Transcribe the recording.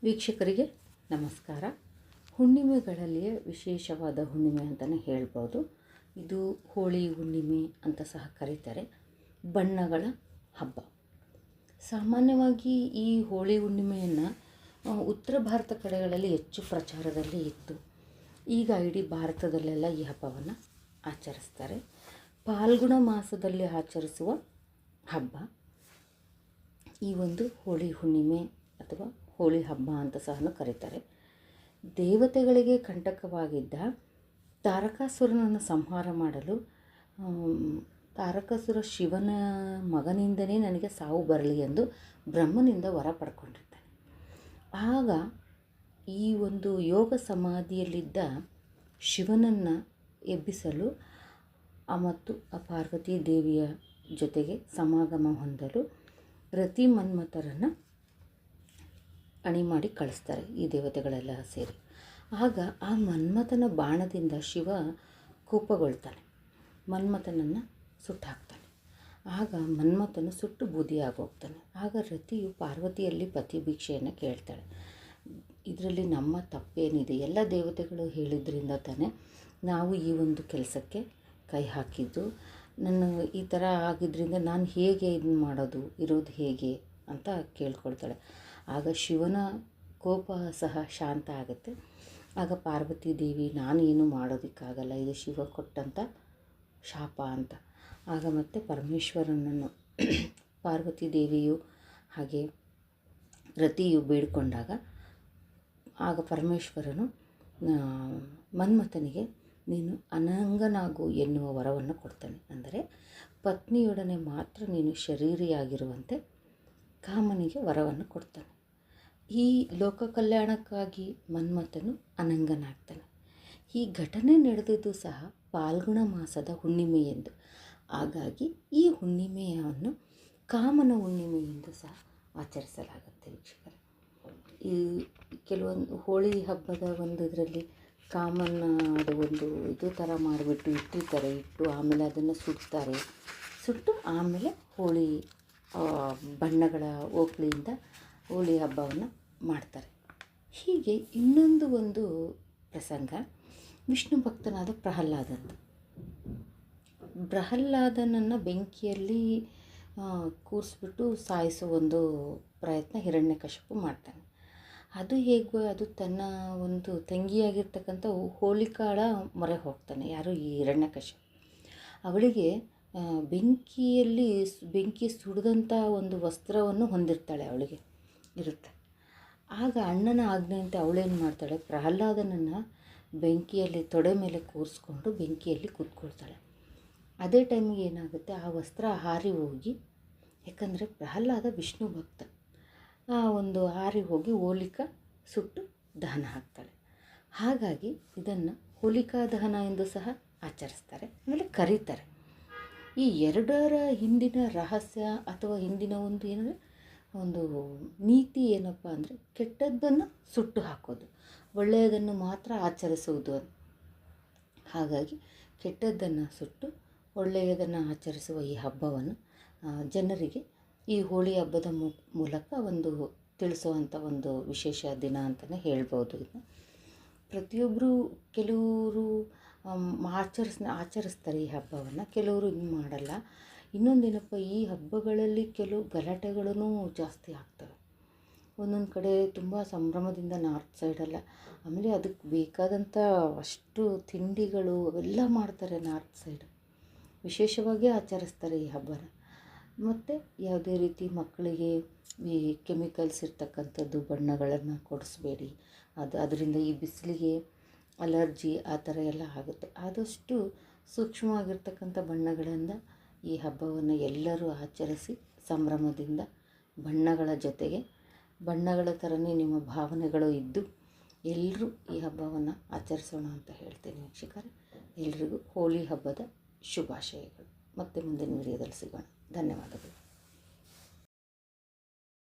ವೀಕ್ಷಕರಿಗೆ ನಮಸ್ಕಾರ. ಹುಣ್ಣಿಮೆಗಳಲ್ಲಿಯೇ ವಿಶೇಷವಾದ ಹುಣ್ಣಿಮೆ ಅಂತಲೇ ಹೇಳ್ಬೋದು. ಇದು ಹೋಳಿ ಹುಣ್ಣಿಮೆ ಅಂತ ಸಹ ಕರೀತಾರೆ. ಬಣ್ಣಗಳ ಹಬ್ಬ. ಸಾಮಾನ್ಯವಾಗಿ ಈ ಹೋಳಿ ಹುಣ್ಣಿಮೆಯನ್ನು ಉತ್ತರ ಭಾರತ ಕಡೆಗಳಲ್ಲಿ ಹೆಚ್ಚು ಪ್ರಚಾರದಲ್ಲಿ ಇತ್ತು. ಈಗ ಇಡೀ ಭಾರತದಲ್ಲೆಲ್ಲ ಈ ಹಬ್ಬವನ್ನು ಆಚರಿಸ್ತಾರೆ. ಫಾಲ್ಗುಣ ಮಾಸದಲ್ಲಿ ಆಚರಿಸುವ ಹಬ್ಬ ಈ ಒಂದು ಹೋಳಿ ಹುಣ್ಣಿಮೆ ಅಥವಾ ಹೋಳಿ ಹಬ್ಬ ಅಂತ ಸಹ ಕರೀತಾರೆ. ದೇವತೆಗಳಿಗೆ ಕಂಟಕವಾಗಿದ್ದ ತಾರಕಾಸುರನನ್ನು ಸಂಹಾರ ಮಾಡಲು ತಾರಕಾಸುರ ಶಿವನ ಮಗನಿಂದಲೇ ನನಗೆ ಸಾವು ಬರಲಿ ಎಂದು ಬ್ರಹ್ಮನಿಂದ ವರ ಪಡ್ಕೊಂಡಿರ್ತಾನೆ. ಆಗ ಈ ಒಂದು ಯೋಗ ಸಮಾಧಿಯಲ್ಲಿದ್ದ ಶಿವನನ್ನು ಎಬ್ಬಿಸಲು ಮತ್ತು ಆ ಪಾರ್ವತಿ ದೇವಿಯ ಜೊತೆಗೆ ಸಮಾಗಮ ಹೊಂದಲು ರತಿ ಮನ್ಮಥರನ್ನು ಅಣಿ ಮಾಡಿ ಕಳಿಸ್ತಾರೆ ಈ ದೇವತೆಗಳೆಲ್ಲ ಸೇರಿ. ಆಗ ಆ ಮನ್ಮಥನ ಬಾಣದಿಂದ ಶಿವ ಕೋಪಗೊಳ್ತಾನೆ, ಮನ್ಮಥನನ್ನು ಸುಟ್ಟಾಕ್ತಾನೆ. ಆಗ ಮನ್ಮಥನು ಸುಟ್ಟು ಬೂದಿಯಾಗೋಗ್ತಾನೆ. ಆಗ ರತಿಯು ಪಾರ್ವತಿಯಲ್ಲಿ ಪತಿ ಭಿಕ್ಷೆಯನ್ನು ಕೇಳ್ತಾಳೆ. ಇದರಲ್ಲಿ ನಮ್ಮ ತಪ್ಪೇನಿದೆ? ಎಲ್ಲ ದೇವತೆಗಳು ಹೇಳಿದ್ರಿಂದ ತಾನೇ ನಾವು ಈ ಒಂದು ಕೆಲಸಕ್ಕೆ ಕೈ ಹಾಕಿದ್ದು. ನನ್ನ ಈ ಥರ ಆಗಿದ್ದರಿಂದ ನಾನು ಹೇಗೆ ಇದನ್ನು ಮಾಡೋದು, ಇರೋದು ಹೇಗೆ ಅಂತ ಕೇಳ್ಕೊಳ್ತಾಳೆ. ಆಗ ಶಿವನ ಕೋಪ ಸಹ ಶಾಂತ ಆಗುತ್ತೆ. ಆಗ ಪಾರ್ವತಿ ದೇವಿ ನಾನೇನು ಮಾಡೋದಕ್ಕಾಗಲ್ಲ, ಇದು ಶಿವ ಕೊಟ್ಟಂಥ ಶಾಪ ಅಂತ. ಆಗ ಮತ್ತೆ ಪರಮೇಶ್ವರನನ್ನು ಪಾರ್ವತಿ ದೇವಿಯು ಹಾಗೆ ರತಿಯು ಬೇಡಿಕೊಂಡಾಗ ಆಗ ಪರಮೇಶ್ವರನು ಮನ್ಮಥನಿಗೆ ನೀನು ಅನಂಗನಾಗು ಎನ್ನುವ ವರವನ್ನು ಕೊಡ್ತಾನೆ. ಅಂದರೆ ಪತ್ನಿಯೊಡನೆ ಮಾತ್ರ ನೀನು ಶರೀರಿಯಾಗಿರುವಂತೆ ಕಾಮನಿಗೆ ವರವನ್ನು ಕೊಡ್ತಾನೆ. ಈ ಲೋಕ ಕಲ್ಯಾಣಕ್ಕಾಗಿ ಮನ್ಮಥನು ಅನಂಗನಾಗ್ತಾನೆ. ಈ ಘಟನೆ ನಡೆದಿದ್ದು ಸಹ ಫಾಲ್ಗುಣ ಮಾಸದ ಹುಣ್ಣಿಮೆ ಎಂದು. ಹಾಗಾಗಿ ಈ ಹುಣ್ಣಿಮೆಯನ್ನು ಕಾಮನ ಹುಣ್ಣಿಮೆ ಎಂದು ಸಹ ಆಚರಿಸಲಾಗುತ್ತೆ. ವೀಕ್ಷಕರೇ, ಈ ಕೆಲವೊಂದು ಹೋಳಿ ಹಬ್ಬದ ಒಂದು ಇದರಲ್ಲಿ ಕಾಮನ ಅದು ಒಂದು ಇದು ಥರ ಮಾಡಿಬಿಟ್ಟು ಇಟ್ಟಿರ್ತಾರೆ. ಇಟ್ಟು ಆಮೇಲೆ ಅದನ್ನು ಸುಡ್ತಾರೆ. ಸುಟ್ಟು ಆಮೇಲೆ ಹೋಳಿ ಬಣ್ಣಗಳ ಓಕಳಿಯಿಂದ ಹೋಳಿ ಹಬ್ಬವನ್ನು ಮಾಡ್ತಾರೆ. ಹೀಗೆ ಇನ್ನೊಂದು ಒಂದು ಪ್ರಸಂಗ ವಿಷ್ಣು ಭಕ್ತನಾದ ಪ್ರಹ್ಲಾದನನ್ನು ಬೆಂಕಿಯಲ್ಲಿ ಕೂರಿಸ್ಬಿಟ್ಟು ಸಾಯಿಸೋ ಒಂದು ಪ್ರಯತ್ನ ಹಿರಣ್ಯಕಶಿಪು ಮಾಡ್ತಾನೆ. ಅದು ಹೇಗೋ ಅದು ತನ್ನ ಒಂದು ತಂಗಿಯಾಗಿರ್ತಕ್ಕಂಥ ಹೋಲಿಕಾಳ ಮೊರೆ ಹೋಗ್ತಾನೆ. ಯಾರು? ಈ ಹಿರಣ್ಯಕಶಿಪು. ಅವಳಿಗೆ ಬೆಂಕಿ ಸುಡಿದಂಥ ಒಂದು ವಸ್ತ್ರವನ್ನು ಹೊಂದಿರ್ತಾಳೆ, ಅವಳಿಗೆ ಇರುತ್ತೆ. ಆಗ ಅಣ್ಣನ ಆಜ್ಞೆಯಂತೆ ಅವಳೇನು ಮಾಡ್ತಾಳೆ, ಪ್ರಹ್ಲಾದನನ್ನು ಬೆಂಕಿಯಲ್ಲಿ ತೊಡೆ ಮೇಲೆ ಕೂರಿಸ್ಕೊಂಡು ಬೆಂಕಿಯಲ್ಲಿ ಕೂತ್ಕೊಳ್ತಾಳೆ. ಅದೇ ಟೈಮಿಗೆ ಏನಾಗುತ್ತೆ, ಆ ವಸ್ತ್ರ ಹಾರಿ ಹೋಗಿ, ಯಾಕಂದರೆ ಪ್ರಹ್ಲಾದ ವಿಷ್ಣು ಭಕ್ತ, ಆ ಒಂದು ಹಾರಿ ಹೋಗಿ ಹೋಲಿಕಾ ಸುಟ್ಟು ದಹನ ಹಾಕ್ತಾಳೆ. ಹಾಗಾಗಿ ಇದನ್ನು ಹೋಲಿಕಾ ದಹನ ಎಂದು ಸಹ ಆಚರಿಸ್ತಾರೆ, ಆಮೇಲೆ ಕರೀತಾರೆ. ಈ ಎರಡರ ಹಿಂದಿನ ರಹಸ್ಯ ಅಥವಾ ಹಿಂದಿನ ಒಂದು ಏನಂದರೆ ಒಂದು ನೀತಿ ಏನಪ್ಪ ಅಂದರೆ ಕೆಟ್ಟದ್ದನ್ನು ಸುಟ್ಟು ಹಾಕೋದು, ಒಳ್ಳೆಯದನ್ನು ಮಾತ್ರ ಆಚರಿಸುವುದು. ಹಾಗಾಗಿ ಕೆಟ್ಟದ್ದನ್ನು ಸುಟ್ಟು ಒಳ್ಳೆಯದನ್ನು ಆಚರಿಸುವ ಈ ಹಬ್ಬವನ್ನು ಜನರಿಗೆ ಈ ಹೋಳಿ ಹಬ್ಬದ ಮೂಲಕ ಒಂದು ತಿಳಿಸುವಂಥ ಒಂದು ವಿಶೇಷ ದಿನ ಅಂತಲೇ ಹೇಳ್ಬೋದು. ಇದು ಪ್ರತಿಯೊಬ್ಬರು ಕೆಲವರು ಆಚರಿಸ್ತಾರೆ ಈ ಹಬ್ಬವನ್ನು, ಕೆಲವರು ಇನ್ನು ಮಾಡಲ್ಲ. ಇನ್ನೊಂದೇನಪ್ಪ, ಈ ಹಬ್ಬಗಳಲ್ಲಿ ಕೆಲವು ಗಲಾಟೆಗಳೂ ಜಾಸ್ತಿ ಆಗ್ತವೆ. ಒಂದೊಂದು ಕಡೆ ತುಂಬ ಸಂಭ್ರಮದಿಂದ ನಾರ್ತ್ ಸೈಡೆಲ್ಲ, ಆಮೇಲೆ ಅದಕ್ಕೆ ಬೇಕಾದಂಥ ಅಷ್ಟು ತಿಂಡಿಗಳು ಅವೆಲ್ಲ ಮಾಡ್ತಾರೆ. ನಾರ್ತ್ ಸೈಡ್ ವಿಶೇಷವಾಗಿ ಆಚರಿಸ್ತಾರೆ ಈ ಹಬ್ಬನ. ಮತ್ತು ಯಾವುದೇ ರೀತಿ ಮಕ್ಕಳಿಗೆ ಈ ಕೆಮಿಕಲ್ಸ್ ಇರ್ತಕ್ಕಂಥದ್ದು ಬಣ್ಣಗಳನ್ನು ಕೊಡಿಸ್ಬೇಡಿ, ಅದರಿಂದ ಈ ಬಿಸಿಲಿಗೆ ಅಲರ್ಜಿ ಆ ಥರ ಎಲ್ಲ ಆಗುತ್ತೆ. ಆದಷ್ಟು ಸೂಕ್ಷ್ಮವಾಗಿರ್ತಕ್ಕಂಥ ಬಣ್ಣಗಳಿಂದ ಈ ಹಬ್ಬವನ್ನು ಎಲ್ಲರೂ ಆಚರಿಸಿ ಸಂಭ್ರಮದಿಂದ ಬಣ್ಣಗಳ ಜೊತೆಗೆ ಬಣ್ಣಗಳ ಥರನೇ ನಿಮ್ಮ ಭಾವನೆಗಳು ಇದ್ದು ಎಲ್ಲರೂ ಈ ಹಬ್ಬವನ್ನು ಆಚರಿಸೋಣ ಅಂತ ಹೇಳ್ತೇನೆ. ವೀಕ್ಷಕರೇ, ಎಲ್ರಿಗೂ ಹೋಳಿ ಹಬ್ಬದ ಶುಭಾಶಯಗಳು. ಮತ್ತೆ ಮುಂದಿನ ವಿಡಿಯೋದಲ್ಲಿ ಸಿಗೋಣ. ಧನ್ಯವಾದಗಳು.